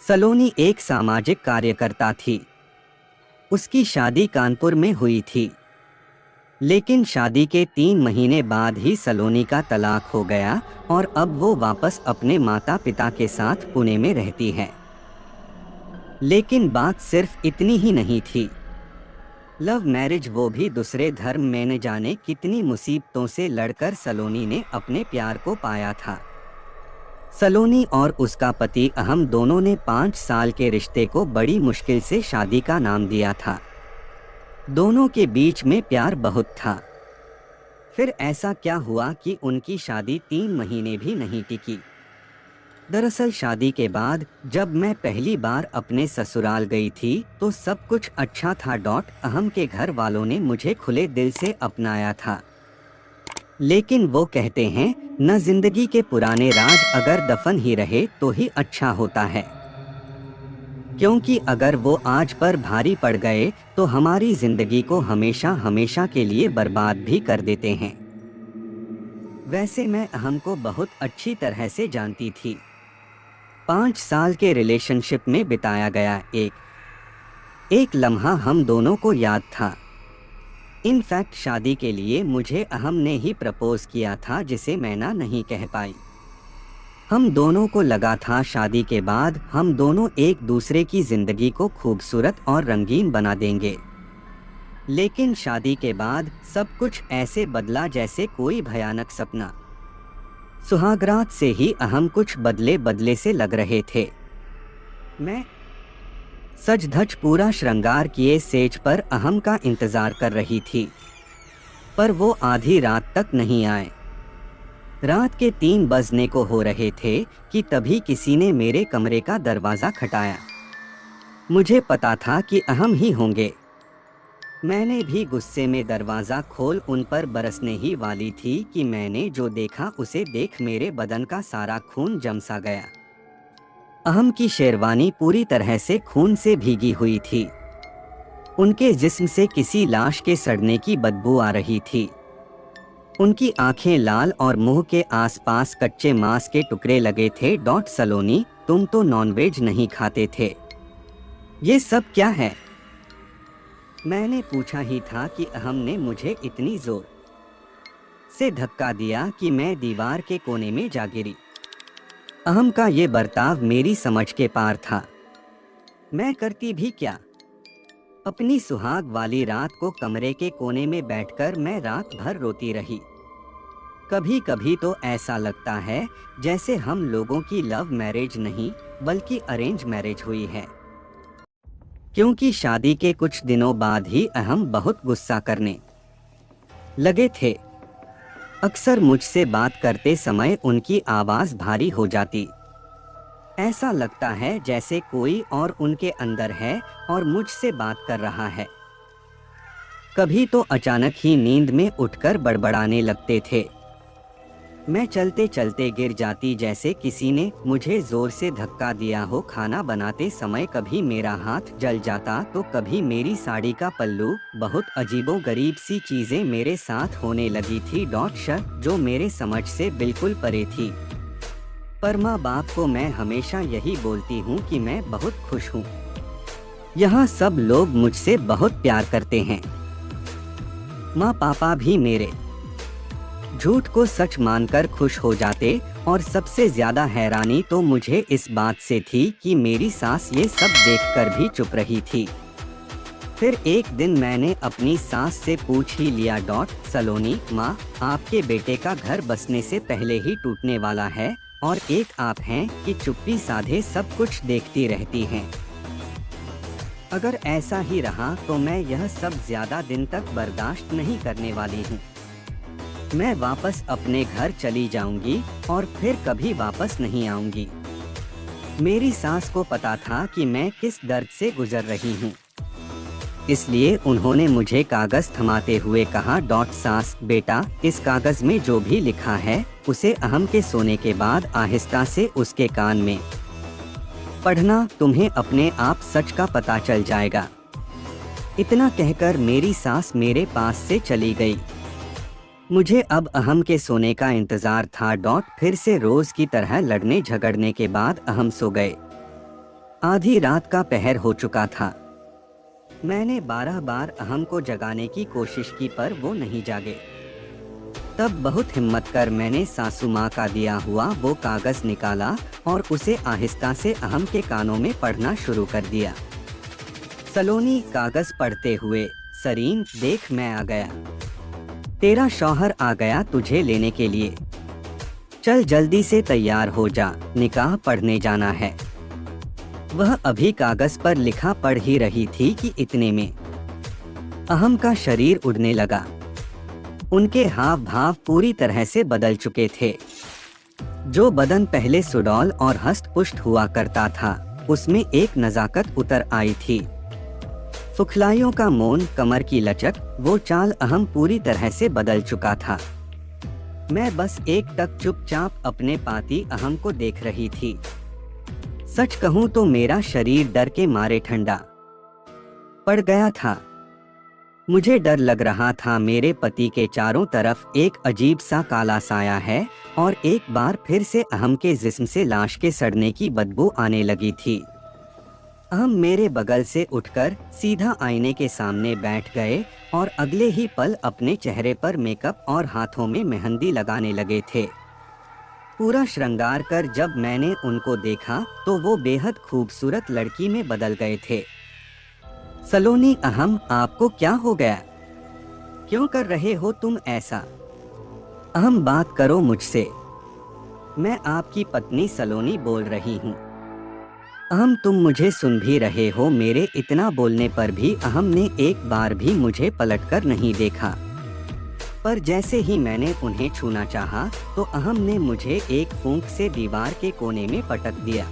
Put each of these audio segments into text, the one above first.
सलोनी एक सामाजिक कार्यकर्ता थी। उसकी शादी कानपुर में हुई थी, लेकिन शादी के 3 महीने बाद ही सलोनी का तलाक हो गया और अब वो वापस अपने माता पिता के साथ पुणे में रहती है। लेकिन बात सिर्फ इतनी ही नहीं थी। लव मैरिज, वो भी दूसरे धर्म में, न जाने कितनी मुसीबतों से लड़कर सलोनी ने अपने प्यार को पाया था। सलोनी और उसका पति अहम दोनों ने 5 साल के रिश्ते को बड़ी मुश्किल से शादी का नाम दिया था। दोनों के बीच में प्यार बहुत था। फिर ऐसा क्या हुआ कि उनकी शादी 3 महीने भी नहीं टिकी। दरअसल शादी के बाद जब मैं पहली बार अपने ससुराल गई थी तो सब कुछ अच्छा था। अहम के घर वालों ने मुझे खुले दिल से अपनाया था। लेकिन वो कहते हैं, न जिंदगी के पुराने राज अगर दफन ही रहे तो ही अच्छा होता है, क्योंकि अगर वो आज पर भारी पड़ गए तो हमारी जिंदगी को हमेशा हमेशा के लिए बर्बाद भी कर देते हैं। वैसे मैं अहम को बहुत अच्छी तरह से जानती थी। 5 साल के रिलेशनशिप में बिताया गया एक लम्हा हम दोनों को याद था। इनफैक्ट शादी के लिए मुझे अहम ने ही प्रपोज किया था, जिसे मैं ना नहीं कह पाई। हम दोनों को लगा था शादी के बाद हम दोनों एक दूसरे की जिंदगी को खूबसूरत और रंगीन बना देंगे। लेकिन शादी के बाद सब कुछ ऐसे बदला जैसे कोई भयानक सपना। सुहागरात से ही अहम कुछ बदले बदले से लग रहे थे। मैं सज धज पूरा श्रृंगार किए सेज पर अहम का इंतजार कर रही थी, पर वो आधी रात तक नहीं आए। रात के 3 बजने को हो रहे थे कि तभी किसी ने मेरे कमरे का दरवाज़ा खटखटाया। मुझे पता था कि अहम ही होंगे। मैंने भी गुस्से में दरवाज़ा खोल उन पर बरसने ही वाली थी कि मैंने जो देखा उसे देख मेरे बदन का सारा खून जम सा गया। अहम की शेरवानी पूरी तरह से खून से भीगी हुई थी। उनके जिस्म से किसी लाश के सड़ने की बदबू आ रही थी। उनकी आंखें लाल और मुंह के आसपास कच्चे मांस के टुकड़े लगे थे। सलोनी, तुम तो नॉनवेज नहीं खाते थे, ये सब क्या है? मैंने पूछा ही था कि अहम ने मुझे इतनी जोर से धक्का दिया कि मैं दीवार के कोने में जा गिरी। अहम का ये बर्ताव मेरी समझ के पार था। मैं करती भी क्या? अपनी सुहाग वाली रात को कमरे के कोने में बैठकर मैं रात भर रोती रही। कभी कभी तो ऐसा लगता है जैसे हम लोगों की लव मैरिज नहीं बल्कि अरेंज मैरिज हुई है। क्योंकि शादी के कुछ दिनों बाद ही अहम बहुत गुस्सा करने लगे थे। अक्सर मुझसे बात करते समय उनकी आवाज़ भारी हो जाती। ऐसा लगता है जैसे कोई और उनके अंदर है और मुझसे बात कर रहा है। कभी तो अचानक ही नींद में उठकर बड़बड़ाने लगते थे। मैं चलते चलते गिर जाती जैसे किसी ने मुझे जोर से धक्का दिया हो। खाना बनाते समय कभी मेरा हाथ जल जाता तो कभी मेरी साड़ी का पल्लू। बहुत अजीबोगरीब सी चीजें मेरे साथ होने लगी थी। जो मेरे समझ से बिल्कुल परे थी। पर माँ बाप को मैं हमेशा यही बोलती हूँ कि मैं बहुत खुश हूँ। यहाँ सब लोग मुझसे बहुत प्यार करते हैं। माँ पापा भी मेरे झूठ को सच मानकर खुश हो जाते। और सबसे ज्यादा हैरानी तो मुझे इस बात से थी कि मेरी सास ये सब देखकर भी चुप रही थी। फिर एक दिन मैंने अपनी सास से पूछ ही लिया। सलोनी माँ, आपके बेटे का घर बसने से पहले ही टूटने वाला है और एक आप हैं कि चुप्पी साधे सब कुछ देखती रहती हैं। अगर ऐसा ही रहा तो मैं यह सब ज्यादा दिन तक बर्दाश्त नहीं करने वाली हूँ। मैं वापस अपने घर चली जाऊंगी और फिर कभी वापस नहीं आऊंगी। मेरी सास को पता था कि मैं किस दर्द से गुजर रही हूँ, इसलिए उन्होंने मुझे कागज थमाते हुए कहा। सास बेटा, इस कागज में जो भी लिखा है उसे अहम के सोने के बाद आहिस्ता से उसके कान में पढ़ना, तुम्हें अपने आप सच का पता चल जाएगा। इतना कहकर मेरी सास मेरे पास से चली गई। मुझे अब अहम के सोने का इंतजार था। फिर से रोज की तरह लड़ने झगड़ने के बाद अहम सो गए। आधी रात का पहर हो चुका था। मैंने 12 बार अहम को जगाने की कोशिश की पर वो नहीं जागे। तब बहुत हिम्मत कर मैंने सासू माँ का दिया हुआ वो कागज निकाला और उसे आहिस्ता से अहम के कानों में पढ़ना शुरू कर दिया। सलोनी कागज पढ़ते हुए, सरीन देख मैं आ गया। तेरा शौहर आ गया तुझे लेने के लिए। चल जल्दी से तैयार हो जा, निकाह पढ़ने जाना है। वह अभी कागज पर लिखा पढ़ ही रही थी कि इतने में अहम का शरीर उड़ने लगा। उनके हाव भाव पूरी तरह से बदल चुके थे। जो बदन पहले सुडौल और हष्ट-पुष्ट हुआ करता था, उसमें एक नजाकत उतर आई थी। फुखलाइयों का मौन, कमर की लचक, वो चाल अहम पूरी तरह से बदल चुका था। मैं बस एक टक चुपचाप अपने पाती अहम को देख रही थी। सच कहूं तो मेरा शरीर डर के मारे ठंडा पड़ गया था। मुझे डर लग रहा था मेरे पति के चारों तरफ एक अजीब सा काला साया है और एक बार फिर से अहम के जिस्म से लाश के सड़ने की बदबू आने लगी थी। अहम मेरे बगल से उठकर सीधा आईने के सामने बैठ गए और अगले ही पल अपने चेहरे पर मेकअप और हाथों में मेहंदी लगाने लगे थे। पूरा श्रृंगार कर जब मैंने उनको देखा तो वो बेहद खूबसूरत लड़की में बदल गए थे। सलोनी, अहम आपको क्या हो गया? क्यों कर रहे हो तुम ऐसा? अहम बात करो मुझसे। मैं आपकी पत्नी सलोनी बोल रही हूँ। अहम तुम मुझे सुन भी रहे हो? मेरे इतना बोलने पर भी अहम ने एक बार भी मुझे पलटकर नहीं देखा। पर जैसे ही मैंने उन्हें छूना चाहा तो अहम ने मुझे एक फूंक से दीवार के कोने में पटक दिया।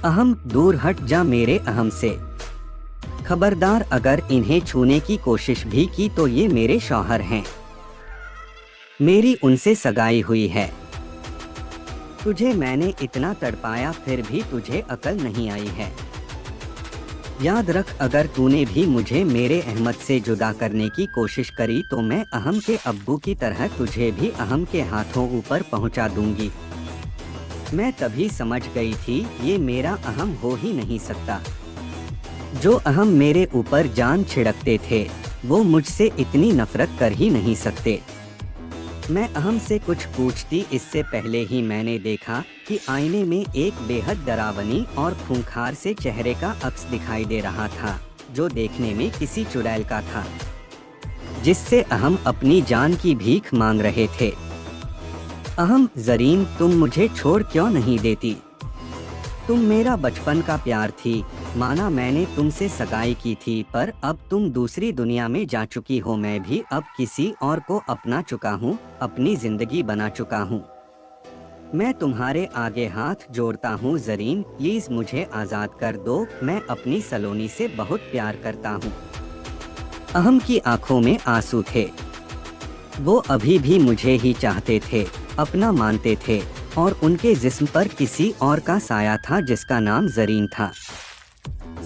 अहम दूर हट जा मेरे अहम से। खबरदार, अगर इन्हें छूने की कोशिश भी की तो ये मेरे शौहर हैं। मेरी उनसे सगाई हुई है। तुझे मैंने इतना तड़पाया फिर भी तुझे अकल नहीं आई है। याद रख, अगर तूने भी मुझे मेरे अहमद से जुदा करने की कोशिश करी तो मैं अहम के अब्बू की तरह तुझे भी अहम के हाथों ऊपर पहुंचा दूंगी। मैं तभी समझ गई थी ये मेरा अहम हो ही नहीं सकता। जो अहम मेरे ऊपर जान छिड़कते थे वो मुझसे इतनी नफरत कर ही नहीं सकते। मैं अहम से कुछ पूछती इससे पहले ही मैंने देखा कि आईने में एक बेहद डरावनी और खूंखार से चेहरे का अक्स दिखाई दे रहा था, जो देखने में किसी चुड़ैल का था, जिससे अहम अपनी जान की भीख मांग रहे थे। अहम, जरीन तुम मुझे छोड़ क्यों नहीं देती? तुम मेरा बचपन का प्यार थी। माना मैंने तुमसे सगाई की थी पर अब तुम दूसरी दुनिया में जा चुकी हो। मैं भी अब किसी और को अपना चुका हूँ, अपनी जिंदगी बना चुका हूँ। मैं तुम्हारे आगे हाथ जोड़ता हूँ जरीन, प्लीज मुझे आजाद कर दो। मैं अपनी सलोनी से बहुत प्यार करता हूँ। अहम की आंखों में आंसू थे। वो अभी भी मुझे ही चाहते थे, अपना मानते थे और उनके जिस्म पर किसी और का साया था जिसका नाम जरीन था।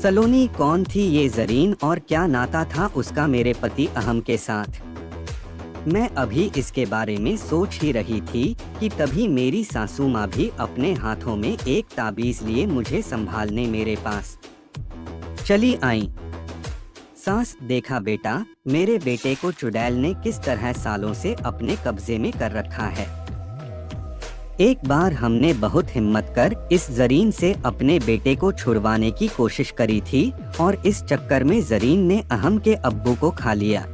सलोनी कौन थी ये जरीन और क्या नाता था उसका मेरे पति अहम के साथ? मैं अभी इसके बारे में सोच ही रही थी कि तभी मेरी सासू माँ भी अपने हाथों में एक ताबीज लिए मुझे संभालने मेरे पास चली आई। सास, देखा बेटा, मेरे बेटे को चुड़ैल ने किस तरह सालों से अपने कब्जे में कर रखा है। एक बार हमने बहुत हिम्मत कर इस जरीन से अपने बेटे को छुड़वाने की कोशिश करी थी और इस चक्कर में जरीन ने अहम के अब्बू को खा लिया।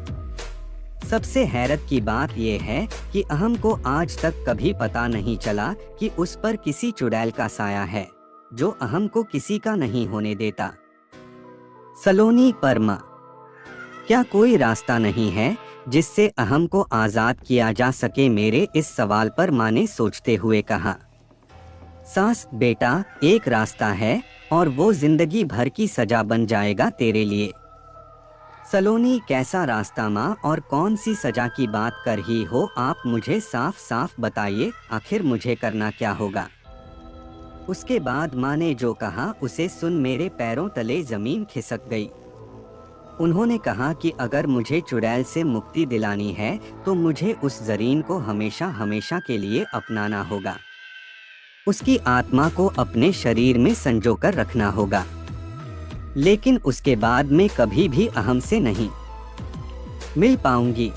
सबसे हैरत की बात यह है कि अहम को आज तक कभी पता नहीं चला कि उस पर किसी चुड़ैल का साया है, जो अहम को किसी का नहीं होने देता। सलोनी, परमा, क्या कोई रास्ता नहीं है जिससे अहम को आजाद किया जा सके? मेरे इस सवाल पर माँ ने सोचते हुए कहा। सास, बेटा, एक रास्ता है और वो जिंदगी भर की सजा बन जाएगा तेरे लिए। सलोनी, कैसा रास्ता माँ, और कौन सी सजा की बात कर ही हो आप? मुझे साफ साफ बताइए, आखिर मुझे करना क्या होगा? उसके बाद माँ ने जो कहा उसे सुन मेरे पैरों तले जमीन खिसक गई। उन्होंने कहा कि अगर मुझे चुड़ैल से मुक्ति दिलानी है तो मुझे उस जरीन को हमेशा हमेशा के लिए अपनाना होगा। उसकी आत्मा को अपने शरीर में संजोकर रखना होगा, लेकिन उसके बाद मैं कभी भी अहम से नहीं मिल पाऊंगी।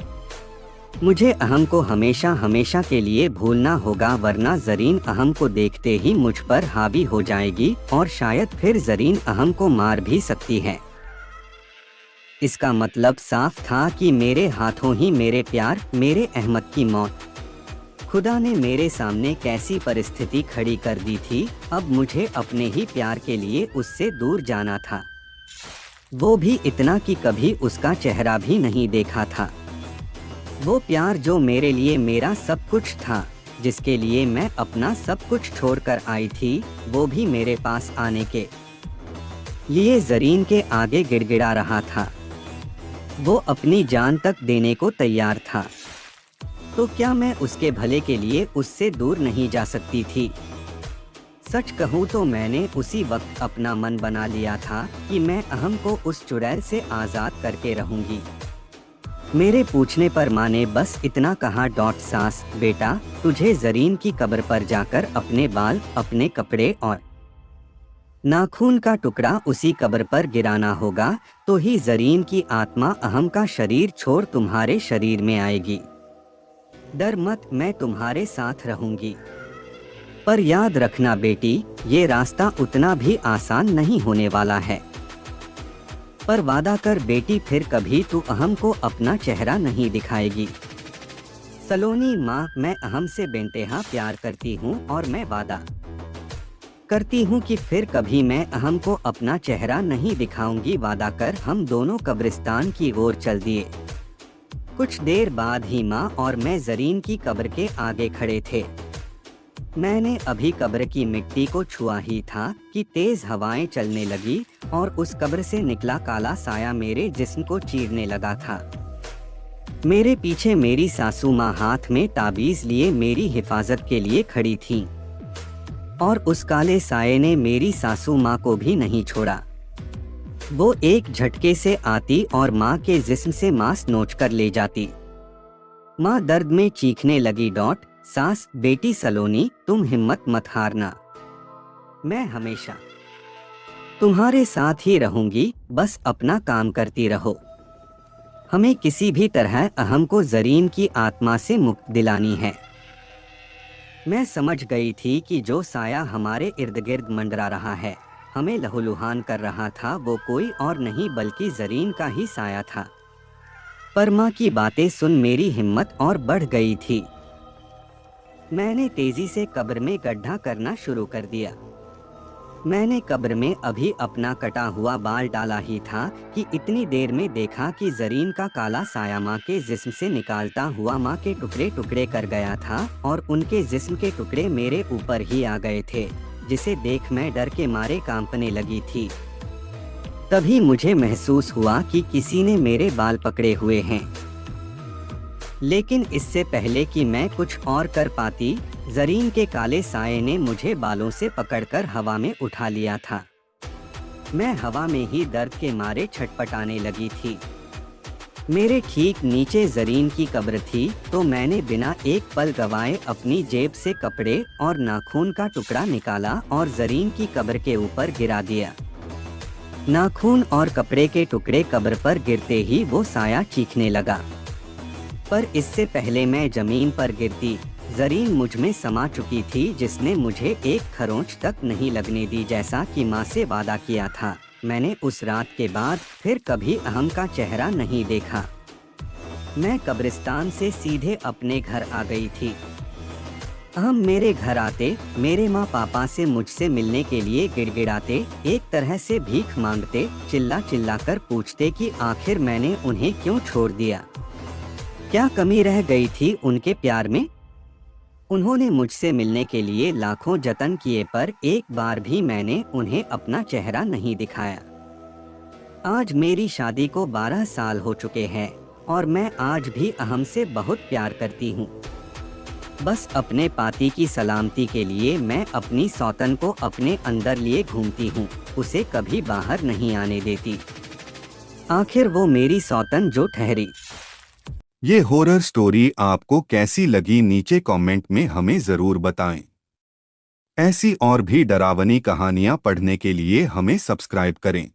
मुझे अहम को हमेशा हमेशा के लिए भूलना होगा, वरना जरीन अहम को देखते ही मुझ पर हावी हो जाएगी और शायद फिर जरीन अहम को मार भी सकती है। इसका मतलब साफ था कि मेरे हाथों ही मेरे प्यार, मेरे अहमद की मौत। खुदा ने मेरे सामने कैसी परिस्थिति खड़ी कर दी थी। अब मुझे अपने ही प्यार के लिए उससे दूर जाना था, वो भी इतना कि कभी उसका चेहरा भी नहीं देखा था। वो प्यार जो मेरे लिए मेरा सब कुछ था, जिसके लिए मैं अपना सब कुछ छोड़कर आई थी, वो भी मेरे पास आने के लिए जरीन के आगे गिड़गिड़ा रहा था। वो अपनी जान तक देने को तैयार था। तो क्या मैं उसके भले के लिए उससे दूर नहीं जा सकती थी? सच कहूँ तो मैंने उसी वक्त अपना मन बना लिया था कि मैं अहम को उस चुड़ैल से आज़ाद करके रहूंगी। मेरे पूछने पर माँ ने बस इतना कहा, सास बेटा, तुझे जरीन की कब्र पर जाकर अपने बाल, अपने कपड़े और नाखून का टुकड़ा उसी कब्र पर गिराना होगा, तो ही जरीन की आत्मा अहम का शरीर छोड़ तुम्हारे शरीर में आएगी। डर मत, मैं तुम्हारे साथ रहूंगी। पर याद रखना बेटी, ये रास्ता उतना भी आसान नहीं होने वाला है। पर वादा कर बेटी, फिर कभी तू अहम को अपना चेहरा नहीं दिखाएगी। सलोनी माँ, मैं अहम से बेंतेहा प्यार करती हूँ और मैं वादा करती हूँ कि फिर कभी मैं अहम को अपना चेहरा नहीं दिखाऊंगी। वादा कर। हम दोनों कब्रिस्तान की ओर चल दिए। कुछ देर बाद ही माँ और मैं जरीन की कब्र के आगे खड़े थे। मैंने अभी कब्र की मिट्टी को छुआ ही था कि तेज हवाएं चलने लगी और उस कब्र से निकला काला साया मेरे जिस्म को चीरने लगा था। मेरे पीछे मेरी सासू माँ हाथ में ताबीज लिए मेरी हिफाजत के लिए खड़ी थीं। और उस काले साये ने मेरी सासू माँ को भी नहीं छोड़ा। वो एक झटके से आती और माँ के जिस्म से मांस नोच कर ले जाती। माँ दर्द में चीखने लगी, सास बेटी सलोनी, तुम हिम्मत मत हारना, मैं हमेशा तुम्हारे साथ ही रहूंगी, बस अपना काम करती रहो। हमें किसी भी तरह अहम को जरीन की आत्मा से मुक्त दिलानी है। मैं समझ गई थी कि जो साया हमारे इर्द गिर्द मंडरा रहा है, हमें लहूलुहान कर रहा था, वो कोई और नहीं बल्कि जरीन का ही साया था। पर माँ की बातें सुन मेरी हिम्मत और बढ़ गई थी। मैंने तेजी से कब्र में गड्ढा करना शुरू कर दिया। मैंने कब्र में अभी अपना कटा हुआ बाल डाला ही था कि इतनी देर में देखा कि जरीन का काला साया माँ के जिस्म से निकालता हुआ माँ के टुकड़े टुकड़े कर गया था और उनके जिस्म के टुकड़े मेरे ऊपर ही आ गए थे, जिसे देख मैं डर के मारे कांपने लगी थी। तभी मुझे महसूस हुआ कि किसी ने मेरे बाल पकड़े हुए हैं। लेकिन इससे पहले कि मैं कुछ और कर पाती, जरीन के काले साये ने मुझे बालों से पकड़कर हवा में उठा लिया था। मैं हवा में ही दर्द के मारे छटपटाने लगी थी। मेरे ठीक नीचे जरीन की कब्र थी, तो मैंने बिना एक पल गवाए अपनी जेब से कपड़े और नाखून का टुकड़ा निकाला और जरीन की कब्र के ऊपर गिरा दिया। नाखून और कपड़े के टुकड़े कब्र पर गिरते ही वो साया चीखने लगा। पर इससे पहले मैं जमीन पर गिरती, जरीन मुझ में समा चुकी थी, जिसने मुझे एक खरोंच तक नहीं लगने दी, जैसा कि माँ से वादा किया था। मैंने उस रात के बाद फिर कभी अहम का चेहरा नहीं देखा। मैं कब्रिस्तान से सीधे अपने घर आ गई थी। अहम मेरे घर आते, मेरे माँ पापा से मुझसे मिलने के लिए गिड़गिड़ाते, एक तरह से भीख मांगते, चिल्ला चिल्ला कर पूछते कि आखिर मैंने उन्हें क्यों छोड़ दिया। क्या कमी रह गई थी उनके प्यार में? उन्होंने मुझसे मिलने के लिए लाखों जतन किए, पर एक बार भी मैंने उन्हें अपना चेहरा नहीं दिखाया। आज मेरी शादी को 12 साल हो चुके हैं और मैं आज भी अहम से बहुत प्यार करती हूँ। बस अपने पाती की सलामती के लिए मैं अपनी सौतन को अपने अंदर लिए घूमती हूँ, उसे कभी बाहर नहीं आने देती। आखिर वो मेरी सौतन जो ठहरी। ये हॉरर स्टोरी आपको कैसी लगी नीचे कमेंट में हमें ज़रूर बताएं। ऐसी और भी डरावनी कहानियाँ पढ़ने के लिए हमें सब्सक्राइब करें।